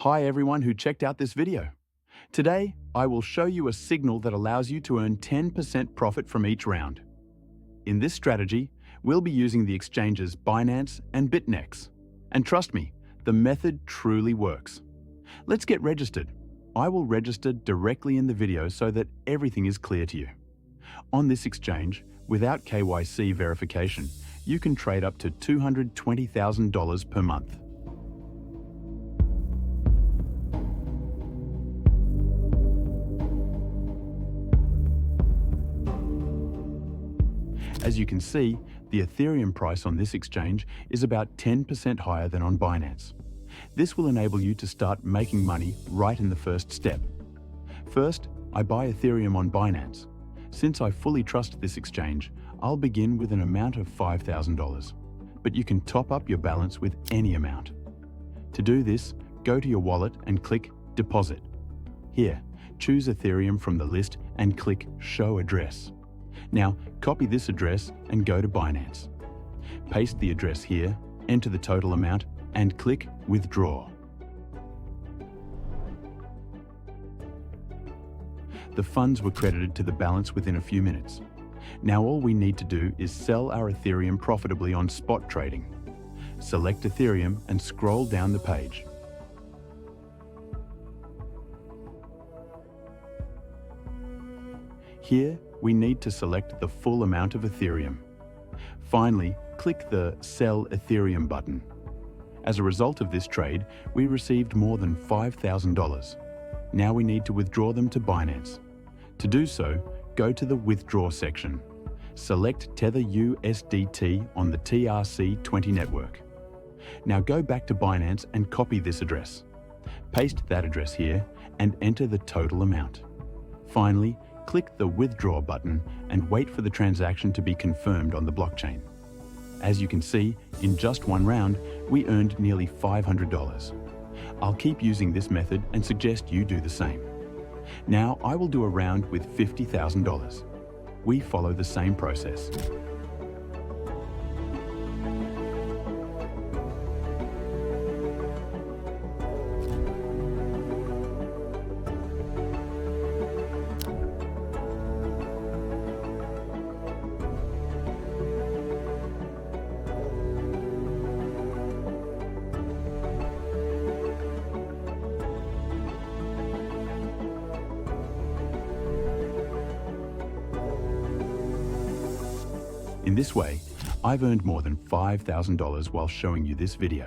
Hi everyone who checked out this video. Today, I will show you a signal that allows you to earn 10% profit from each round. In this strategy, we'll be using the exchanges Binance and Bitnex. And trust me, the method truly works. Let's get registered. I will register directly in the video so that everything is clear to you. On this exchange, without KYC verification, you can trade up to $220,000 per month. As you can see, the Ethereum price on this exchange is about 10% higher than on Binance. This will enable you to start making money right in the first step. First, I buy Ethereum on Binance. Since I fully trust this exchange, I'll begin with an amount of $5,000, but you can top up your balance with any amount. To do this, go to your wallet and click Deposit. Here, choose Ethereum from the list and click Show Address. Now, copy this address and go to Binance. Paste the address here, enter the total amount, and click Withdraw. The funds were credited to the balance within a few minutes. Now all we need to do is sell our Ethereum profitably on spot trading. Select Ethereum and scroll down the page. Here, we need to select the full amount of Ethereum. Finally, click the Sell Ethereum button. As a result of this trade, we received more than $5,000. Now we need to withdraw them to Binance. To do so, go to the Withdraw section. Select Tether USDT on the TRC20 network. Now go back to Binance and copy this address. Paste that address here and enter the total amount. Finally, click the Withdraw button and wait for the transaction to be confirmed on the blockchain. As you can see, in just one round, we earned nearly $500. I'll keep using this method and suggest you do the same. Now I will do a round with $50,000. We follow the same process. In this way, I've earned more than $5,000 while showing you this video.